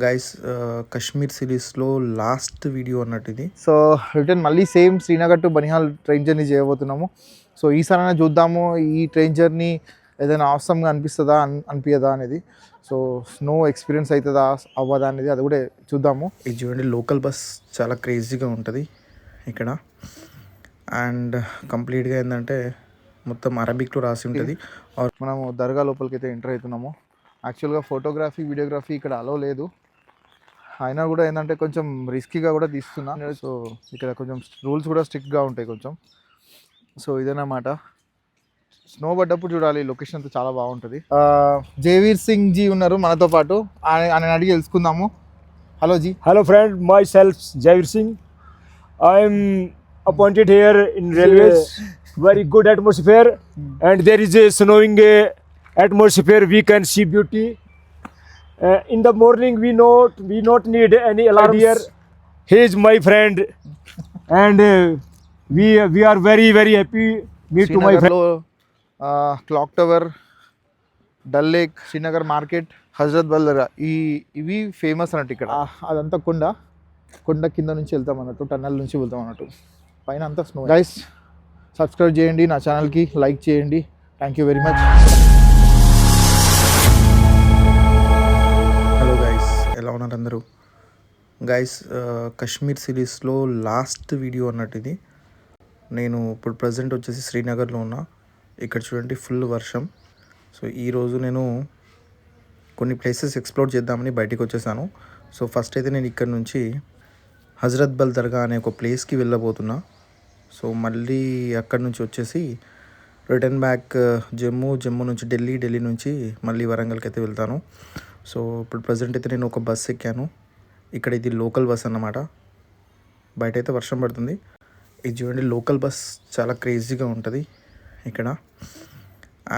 Guys Kashmir సిరీస్లో last video అన్నట్టు ఇది. సో రిటర్న్ మళ్ళీ same Srinagar to Banihal train journey చేయబోతున్నాము. సో ఈసారైనా చూద్దాము ఈ ట్రైన్ జర్నీ ఏదైనా అవసరంగా అనిపిస్తుందా అనిపించదా అనేది. సో స్నో ఎక్స్పీరియన్స్ అవుతుందా అవ్వదా అనేది అది కూడా చూద్దాము. ఇది చూడండి, లోకల్ బస్ చాలా క్రేజీగా ఉంటుంది ఇక్కడ. అండ్ కంప్లీట్గా ఏంటంటే మొత్తం అరబిక్లో రాసి ఉంటుంది. మనము దర్గా లోపలికి అయితే ఎంటర్ అవుతున్నాము. యాక్చువల్గా ఫోటోగ్రఫీ వీడియోగ్రఫీ ఇక్కడ అలో లేదు, అయినా కూడా ఏంటంటే కొంచెం రిస్కీగా కూడా తీస్తున్నా. సో ఇక్కడ కొంచెం రూల్స్ కూడా స్ట్రిక్ట్గా ఉంటాయి కొంచెం. సో ఇదేనమాట, స్నో పడ్డప్పుడు చూడాలి. లొకేషన్ అంతా చాలా బాగుంటుంది. జైవీర్ సింగ్ జీ ఉన్నారు మనతో పాటు, ఆయన అడిగి తెలుసుకుందాము. Hello ji. Hello friend, myself Jair Singh. I am appointed here in railways. Very good atmosphere, and there is a snowing atmosphere. We can see beauty. In the morning, we not need any alarm here. He is my friend, and we are very happy. Me to my friend. Clock tower, Dal lake, Srinagar market, Hazrat బల్ దర్గా, ఇవి famous అన్నట్టు ఇక్కడ. అదంతా కొండ కింద నుంచి వెళ్తాం అన్నట్టు, tunnel నుంచి వెళ్తాం అన్నట్టు. పైన అంతా స్నో. గైస్ సబ్స్క్రైబ్ చేయండి నా ఛానల్కి, లైక్ చేయండి. Thank you very much. Hello guys, ఎలా ఉన్నారు అందరూ? గైస్ కశ్మీర్ సిరీస్లో లాస్ట్ వీడియో అన్నట్టు ఇది. నేను ఇప్పుడు ప్రజెంట్ వచ్చేసి శ్రీనగర్లో ఉన్నా. ఇక్కడ చూడండి, ఫుల్ వర్షం. సో ఈరోజు నేను కొన్ని ప్లేసెస్ ఎక్స్ప్లోర్ చేద్దామని బయటికి వచ్చేసాను. సో ఫస్ట్ అయితే నేను ఇక్కడ నుంచి హజరత్ బల్ దర్గా అనే ఒక ప్లేస్కి వెళ్ళబోతున్నా. సో మళ్ళీ అక్కడి నుంచి వచ్చేసి రిటర్న్ బ్యాక్ జమ్మూ నుంచి ఢిల్లీ నుంచి మళ్ళీ వరంగల్కి అయితే వెళ్తాను. సో ఇప్పుడు ప్రజెంట్ అయితే నేను ఒక బస్ ఎక్కాను. ఇక్కడ ఇది లోకల్ బస్ అన్నమాట. బయట అయితే వర్షం పడుతుంది. ఇది చూడండి, లోకల్ బస్ చాలా క్రేజీగా ఉంటుంది ఇక్కడ.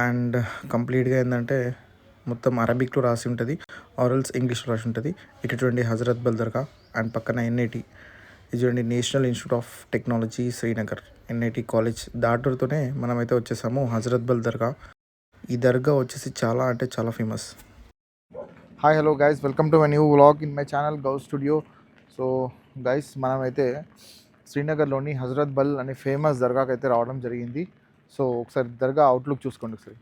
అండ్ కంప్లీట్గా ఏంటంటే మొత్తం అరబిక్లో రాసి ఉంటుంది, ఆరల్స్ ఇంగ్లీష్లో రాసి ఉంటుంది. ఇక్కడ చూడండి హజరత్ బల్ దర్గా, అండ్ పక్కన ఎన్ఐటి. ఇది చూడండి, National Institute of Technology Srinagar, NIT college. దాటుతూనే మనమైతే వచ్చేసాము హజరత్ బల్ దర్గా. ఈ దర్గా వచ్చేసి చాలా అంటే చాలా famous. Hi hello guys, welcome to my new vlog in my channel gov studio. So guys, మనమైతే శ్రీనగర్లోని హజరత్ బల్ అనే ఫేమస్ దర్గాకి అయితే రావడం జరిగింది. సో ఒకసారి దర్గా అవుట్లుక్ చూసుకోండి ఒకసారి.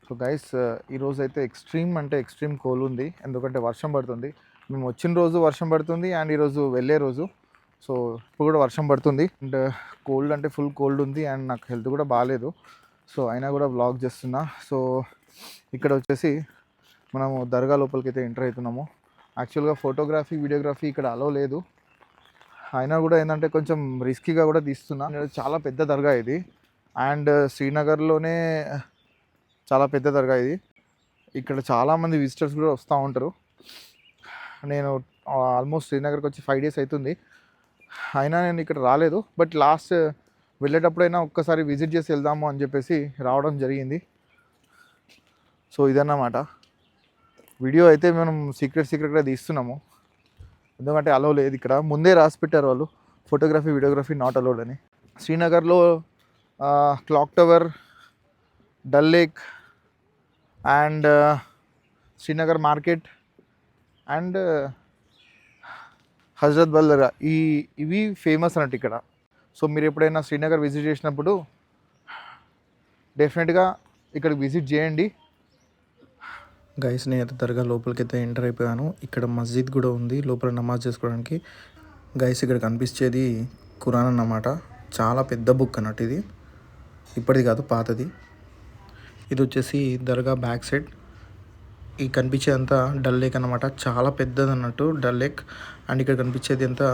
సో గైస్, ఈరోజు అయితే ఎక్స్ట్రీమ్ కోల్ ఉంది, ఎందుకంటే వర్షం పడుతుంది. మేము వచ్చిన రోజు వర్షం పడుతుంది, అండ్ ఈరోజు వెళ్ళే రోజు. సో ఇప్పుడు కూడా వర్షం పడుతుంది, అండ్ కోల్డ్ అంటే ఫుల్ కోల్డ్ ఉంది, అండ్ నాకు హెల్త్ కూడా బాగాలేదు. సో అయినా కూడా వ్లాగ్ చేస్తున్నా. సో ఇక్కడ వచ్చేసి మనము దర్గా లోపలికి అయితే ఎంటర్ అవుతున్నాము. యాక్చువల్గా ఫోటోగ్రఫీ వీడియోగ్రఫీ ఇక్కడ అలో లేదు, అయినా కూడా ఏంటంటే కొంచెం రిస్కీగా కూడా తీస్తున్నా. చాలా పెద్ద దర్గా ఇది, అండ్ శ్రీనగర్లోనే చాలా పెద్ద దర్గా ఇది. ఇక్కడ చాలామంది విజిటర్స్ కూడా వస్తూ ఉంటారు. నేను ఆల్మోస్ట్ శ్రీనగర్కి వచ్చి 5 days అవుతుంది, అయినా నేను ఇక్కడ రాలేదు. బట్ లాస్ట్ వెళ్ళేటప్పుడైనా ఒక్కసారి విజిట్ చేసి వెళ్దాము అని చెప్పేసి రావడం జరిగింది. సో ఇదన్నమాట వీడియో. అయితే మనం సీక్రెట్గా తీస్తున్నాము, ఎందుకంటే అలో లేదు ఇక్కడ. ముందే రాసి పెట్టారు వాళ్ళు, ఫోటోగ్రఫీ వీడియోగ్రఫీ నాట్ అలౌడ్ అని. శ్రీనగర్లో clock tower, Dal lake, and Srinagar market, and Hazratbal Dargah, ఇవి ఫేమస్ అన్నట్టు ఇక్కడ. సో మీరు ఎప్పుడైనా శ్రీనగర్ విజిట్ చేసినప్పుడు డెఫినెట్గా ఇక్కడికి విజిట్ చేయండి. గైస్, నేనైతే దర్గా లోపలికి అయితే ఎంటర్ అయిపోయాను. ఇక్కడ మస్జిద్ కూడా ఉంది లోపల నమాజ్ చేసుకోవడానికి. గైస్, ఇక్కడ కనిపించేది ఖురాన్ అన్నమాట. చాలా పెద్ద బుక్ అన్నట్టు ఇది, ఇప్పటిది కాదు, పాతది. ఇది వచ్చేసి దర్గా బ్యాక్ సైడ్. ఈ కనిపించేదంతా డల్ లేక్ అన్నమాట, చాలా పెద్దది అన్నట్టు డల్ లేక్. అండ్ ఇక్కడ కనిపించేది అంతా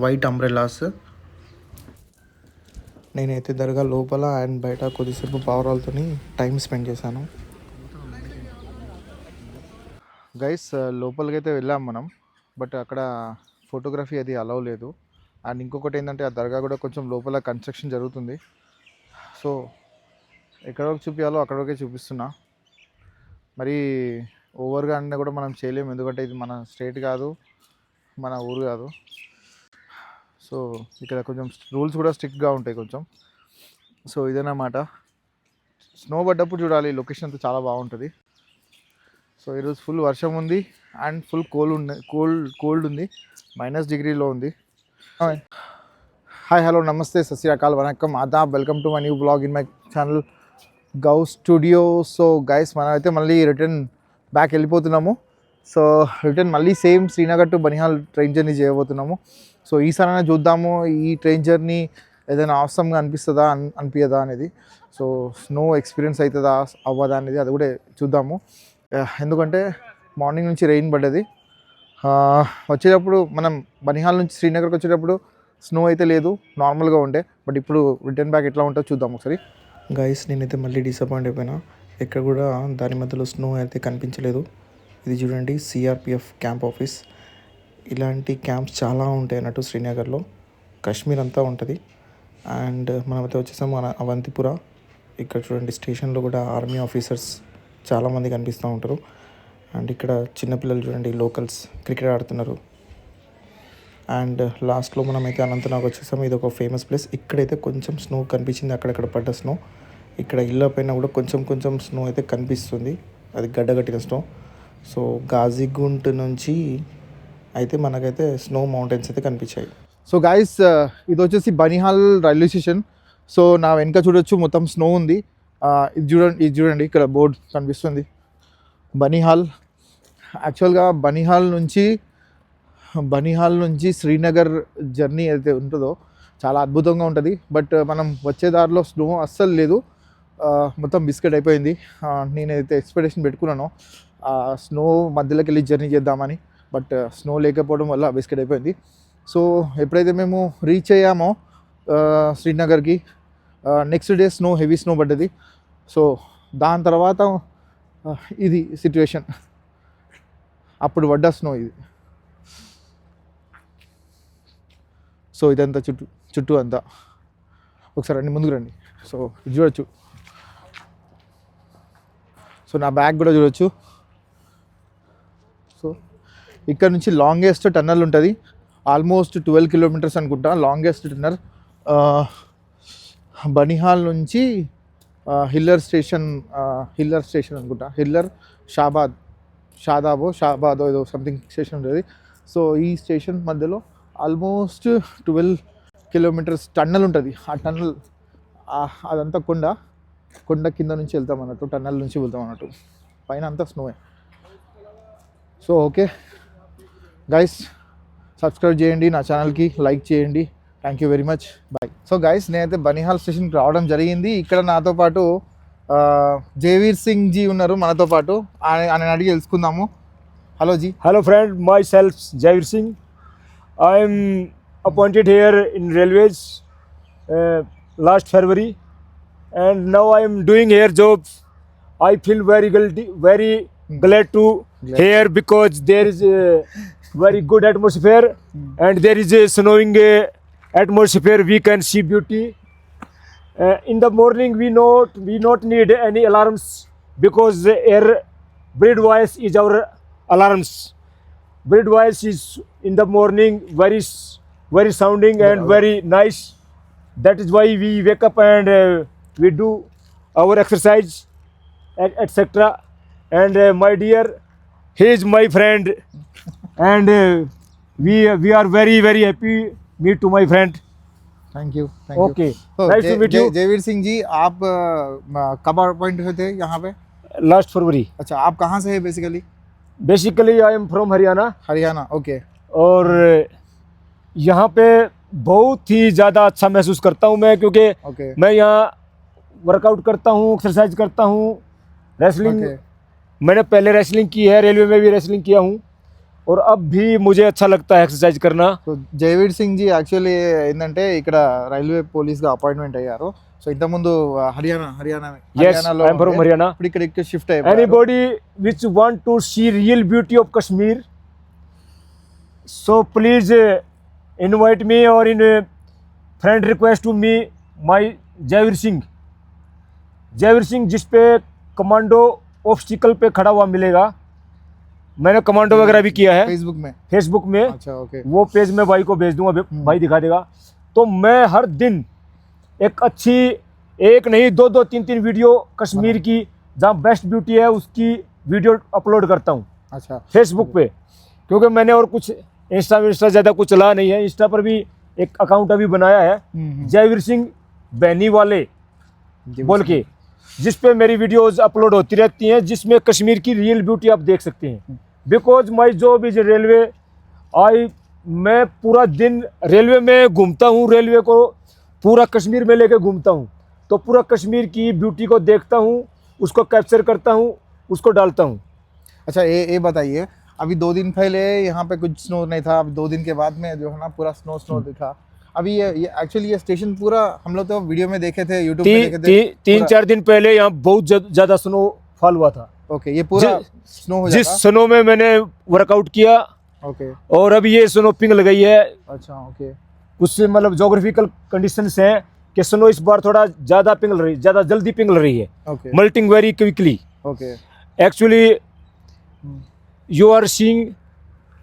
వైట్ అంబ్రెలాస్. నేనైతే దర్గా లోపల అండ్ బయట కొద్దిసేపు పావురాలతో టైం స్పెండ్ చేశాను. గైస్, లోపలికి అయితే వెళ్ళాం మనం, బట్ అక్కడ ఫోటోగ్రఫీ అది అలౌ లేదు. అండ్ ఇంకొకటి ఏంటంటే ఆ దర్గా కూడా కొంచెం లోపల కన్స్ట్రక్షన్ జరుగుతుంది. సో ఎక్కడ వరకు చూపించాలో అక్కడ వరకే చూపిస్తున్నా. మరి ఓవర్గా అన్నా కూడా మనం చేయలేము, ఎందుకంటే ఇది మన స్టేట్ కాదు, మన ఊరు కాదు. సో ఇక్కడ కొంచెం రూల్స్ కూడా స్ట్రిక్ట్గా ఉంటాయి కొంచెం. సో ఇదేనమాట, స్నో పడ్డప్పుడు చూడాలి, లొకేషన్ అంతా చాలా బాగుంటుంది. సో ఈరోజు ఫుల్ వర్షం ఉంది అండ్ ఫుల్ కోల్డ్ ఉంది, -డిగ్రీలో ఉంది. Hi, hello, namaste, Sat Sri Akal, vanakkam, adaab, welcome to my new blog in my channel gov studio. So guys, మనమైతే మళ్ళీ రిటర్న్ బ్యాక్ వెళ్ళిపోతున్నాము. సో రిటర్న్ మళ్ళీ same Srinagar to Banihal train journey చేయబోతున్నాము. సో ఈసారైనా చూద్దాము ఈ ట్రైన్ జర్నీ ఏదైనా అవసరంగా అనిపిస్తుందా అనిపించదా అనేది. సో స్నో ఎక్స్పీరియన్స్ అవుతుందా అవ్వదా అనేది అది కూడా చూద్దాము. ఎందుకంటే మార్నింగ్ నుంచి రెయిన్ పడ్డది. వచ్చేటప్పుడు మనం బనిహాల్ నుంచి శ్రీనగర్కి వచ్చేటప్పుడు స్నో అయితే లేదు, నార్మల్గా ఉండే. బట్ ఇప్పుడు రిటర్న్ బ్యాక్ ఎట్లా ఉంటుందో చూద్దాం ఒకసారి. గైస్, నేనైతే మళ్ళీ డిసప్పాయింట్ అయిపోయినా. ఎక్కడ కూడా దాని మధ్యలో స్నో అయితే కనిపించలేదు. ఇది చూడండి, సిఆర్పిఎఫ్ క్యాంప్ ఆఫీస్. ఇలాంటి క్యాంప్స్ చాలా ఉంటాయి అన్నట్టు శ్రీనగర్లో, కాశ్మీర్ అంతా ఉంటుంది. అండ్ మనమైతే వచ్చేసాము అవంతిపుర. ఇక్కడ చూడండి, స్టేషన్లో కూడా ఆర్మీ ఆఫీసర్స్ చాలామంది కనిపిస్తూ ఉంటారు. అండ్ ఇక్కడ చిన్నపిల్లలు చూడండి, లోకల్స్ క్రికెట్ ఆడుతున్నారు. అండ్ లాస్ట్లో మనమైతే అనంతనాగ్ వచ్చేసాము. ఇది ఒక ఫేమస్ ప్లేస్. ఇక్కడైతే కొంచెం స్నో కనిపించింది, అక్కడక్కడ పడ్డ స్నో. ఇక్కడ ఇళ్ళ పైన కూడా కొంచెం స్నో అయితే కనిపిస్తుంది, అది గడ్డగట్టిన స్నో. సో గాజీగుంట్ నుంచి అయితే మనకైతే స్నో మౌంటైన్స్ అయితే కనిపించాయి. సో గైస్, ఇది వచ్చేసి బనిహాల్ రైల్వే స్టేషన్. సో నా వెనక చూడొచ్చు, మొత్తం స్నో ఉంది. ఇది చూడండి, ఇక్కడ బోర్డు కనిపిస్తుంది, బనిహాల్. యాక్చువల్గా బనిహాల్ నుంచి శ్రీనగర్ జర్నీ అయితే ఉంటుందో చాలా అద్భుతంగా ఉంటుంది. బట్ మనం వచ్చే దారిలో స్నో అస్సలు లేదు, మొత్తం బిస్కెట్ అయిపోయింది. నేనైతే ఎక్స్పెక్టేషన్ పెట్టుకున్నాను స్నో మధ్యలోకి వెళ్ళి జర్నీ చేద్దామని, బట్ స్నో లేకపోవడం వల్ల బిస్కెట్ అయిపోయింది. సో ఎప్పుడైతే మేము రీచ్ అయ్యామో శ్రీనగర్కి, నెక్స్ట్ డే హెవీ స్నో పడ్డది. సో దాని తర్వాత ఇది సిచ్యువేషన్, అప్పుడు పడ్డ స్నో ఇది. సో ఇదంతా చుట్టూ అంతా ఒకసారి రండి, ముందుకు రండి. సో ఇది చూడొచ్చు. సో నా బ్యాగ్ కూడా చూడొచ్చు. సో ఇక్కడ నుంచి లాంగెస్ట్ టన్నల్ ఉంటుంది, ఆల్మోస్ట్ 12 కిలోమీటర్స్ అనుకుంటా లాంగెస్ట్ టన్నల్. బనిహాల్ నుంచి హిల్లర్ స్టేషన్ అనుకుంటా, షాబాదో ఏదో సంథింగ్ స్టేషన్ ఉంటుంది. సో ఈ స్టేషన్ మధ్యలో ఆల్మోస్ట్ 12 కిలోమీటర్స్ టన్నల్ ఉంటుంది. ఆ టన్నల్ అదంతా కొండ కింద నుంచి వెళ్తాం అన్నట్టు, టన్నల్ నుంచి వెళ్తాం అన్నట్టు, పైన అంతా స్నోయే. సో ఓకే గైస్, సబ్స్క్రైబ్ చేయండి నా ఛానల్కి, లైక్ చేయండి. Thank you very much, bye. So guys, నేనైతే బనిహాల్ స్టేషన్కి రావడం జరిగింది. ఇక్కడ నాతో పాటు జైవీర్ సింగ్ జీ ఉన్నారు మనతో పాటు, ఆయన అడిగి తెలుసుకుందాము. Hello ji. Hello friend, myself Jaivir Singh. I am appointed here in railways last February, and now I am doing here job. I feel very glad to here because there is a very good atmosphere and there is a snowing atmosphere. We can see beauty. In the morning we not need any alarms because the air bird voice is our alarms. Bird voice is in the morning very sounding and very nice. That is why we wake up and we do our exercise etc. And my dear, he is my friend and we are very happy meet to my friend. Thank you. Okay, nice to meet you. Jaiveer Singh ji, आप कब appoint हुए थे यहाँ पे? Last February. अच्छा, आप कहाँ से है basically? Basically I am from Haryana. Okay. और यहाँ पे बहुत ही ज़्यादा अच्छा महसूस करता हूँ मैं, क्योंकि ओके. मैं यहाँ वर्कआउट करता हूँ, एक्सरसाइज करता हूँ, रेसलिंग. मैंने पहले रेसलिंग की है, रेलवे में भी रेसलिंग किया हूँ और अब भी मुझे अच्छा लगता है एक्सरसाइज करना. సో జైవీర్ సింగ్ జీ యాక్చువల్లీ ఏంటంటే ఇక్కడ రైల్వే పోలీస్గా అపాయింట్మెంట్ అయ్యారు. సో ఇంతకుముందు Haryana Yes, I am from Haryana. ఇప్పుడు ఇక్కడ షిఫ్ట్ అయ్యారు. Anybody which want to see real beauty of Kashmir, so please invite me or in friend request to me my Jaivir Singh. जिस पे commando obstacle पे खड़ा हुआ मिलेगा. मैंने कमांडो वगैरह भी किया है फेसबुक में. अच्छा, ओके. वो पेज मैं भाई को भेज दूंगा, भाई दिखा देगा. तो मैं हर दिन एक अच्छी एक नहीं 2-2 3-3 वीडियो कश्मीर की जहाँ बेस्ट ब्यूटी है उसकी वीडियो अपलोड करता हूँ अच्छा फेसबुक पे, क्योंकि मैंने और कुछ इंस्टा ज़्यादा कुछ चला नहीं है। इंस्टा पर भी एक अकाउंट अभी बनाया है जयवीर सिंह बैनी वाले बोल के, जिस पे मेरी वीडियोस अपलोड होती रहती हैं, जिसमें कश्मीर की रियल ब्यूटी आप देख सकते हैं। Because my job is railway, मैं पूरा दिन रेलवे में घूमता हूँ, रेलवे को पूरा कश्मीर में लेके घूमता हूँ, तो पूरा कश्मीर की ब्यूटी को देखता हूँ, उसको कैप्चर करता हूँ, उसको डालता हूँ। अच्छा ये बताइए, अभी 2 दिन पहले यहाँ पे कुछ स्नो नहीं था, अब 2 दिन के बाद में जो है ना पूरा स्नो दिखा। अभी ये एक्चुअली ये स्टेशन पूरा हम लोग तो वीडियो में देखे थे, यूट्यूब पे देखे थे। 3-4 दिन पहले यहाँ बहुत ज़्यादा स्नोफॉल हुआ था। ओके, ये पूरा स्नो हो जिस जाता। स्नो में मैंने वर्कआउट किया ओके और अभी ये स्नो पिघल गई है। अच्छा ओके उससे मतलब जोग्राफिकल कंडीशंस हैं कि स्नो इस बार थोड़ा ज़्यादा पिघल रही, ज़्यादा जल्दी पिघल रही है, okay melting very quickly. Okay actually you are seeing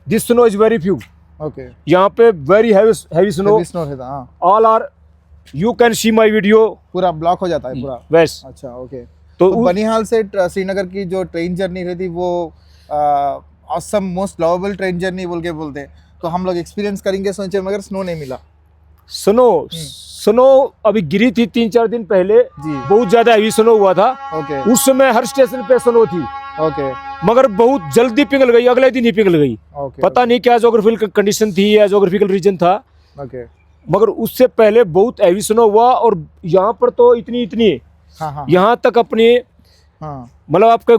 this snow is very few. Okay, यहाँ पे वेरी हैवी स्नो, स्नो है हाँ, all are you can see my video पूरा ब्लॉक हो जाता है पूरा। वैस। अच्छा ओके, तो तो बनिहाल से श्रीनगर की जो ट्रेन जर्नी रही थी वो awesome most lovable train journey बोल के बोलते हैं, तो हम लोग एक्सपीरियंस करेंगे सोचे, मगर स्नो नहीं मिला। स्नो अभी गिरी थी 3-4 दिन पहले जी बहुत ज्यादा हैवी स्नो हुआ था। ओके उस समय हर स्टेशन पे स्नो थी, ओके मगर बहुत जल्दी पिघल गई, अगले दिन ही पिघल गई। ओके पता नहीं क्या जोग्राफिकल कंडीशन थी या जोग्राफिकल रीजन था, ओके, मगर उससे पहले बहुत हैवी स्नो हुआ। और यहाँ पर तो इतनी हाँ हाँ यहाँ तक अपने हाँ मतलब आपके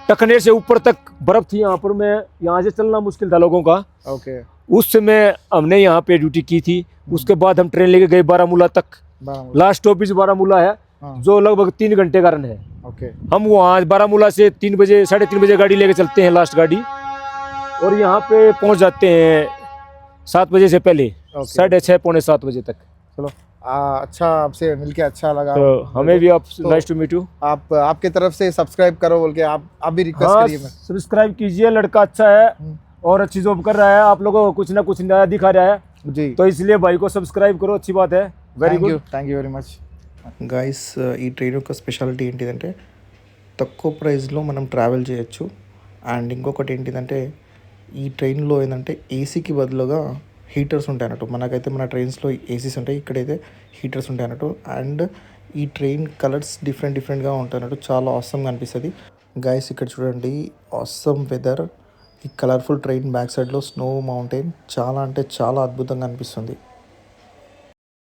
टखने से ऊपर तक बर्फ थी। यहाँ पर मैं यहाँ से चलना मुश्किल था लोगों का। ओके, उस समय हमने यहाँ पे ड्यूटी की थी। उसके बाद हम ट्रेन लेके गए बारामूला तक। बारामूला, लास्ट स्टॉपेज बारामूला है, हाँ, जो लगभग 3 घंटे का रन है। ओके हम वहाँ बारामूला से 3 बजे 3:30 बजे गाड़ी लेके चलते हैं, लास्ट गाड़ी, और यहाँ पे पहुँच जाते हैं 7 बजे से पहले, 6:30 पौने 7 बजे तक। चलो अच्छा, आपसे मिलके अच्छा लगा। तो हमें भी आप तो नाइस टू मीट यू। आप आपके तरफ से सब्सक्राइब करो बोल के आप भी रिक्वेस्ट हाँ, करिए। सब्सक्राइब कीजिए, लड़का अच्छा है और अच्छी जॉब कर रहा है, आप लोगों को कुछ ना कुछ नया दिखा रहा है, जी, तो इसलिए भाई को सब्सक्राइब करो, अच्छी बात है। Very good. Thank you very much. Guys ఈ ట్రైన్ యొక్క స్పెషాలిటీ ఏంటిదంటే తక్కువ ప్రైస్లో మనం ట్రావెల్ చేయొచ్చు. అండ్ ఇంకొకటి ఏంటిదంటే ఈ ట్రైన్లో ఏంటంటే ఏసీకి బదులుగా హీటర్స్ ఉంటాయి అన్నట్టు. మనకైతే మన ట్రైన్స్లో ఏసీస్ ఉంటాయి, ఇక్కడైతే హీటర్స్ ఉంటాయి అన్నట్టు. అండ్ ఈ ట్రైన్ కలర్స్ డిఫరెంట్గా ఉంటాయి అన్నట్టు. చాలా ఆసమ్గా అనిపిస్తుంది. గైస్ ఇక్కడ చూడండి, ఆసమ్ వెదర్, ఈ కలర్ఫుల్ ట్రైన్ బ్యాక్ సైడ్లో స్నో మౌంటైన్, చాలా అంటే చాలా అద్భుతంగా అనిపిస్తుంది.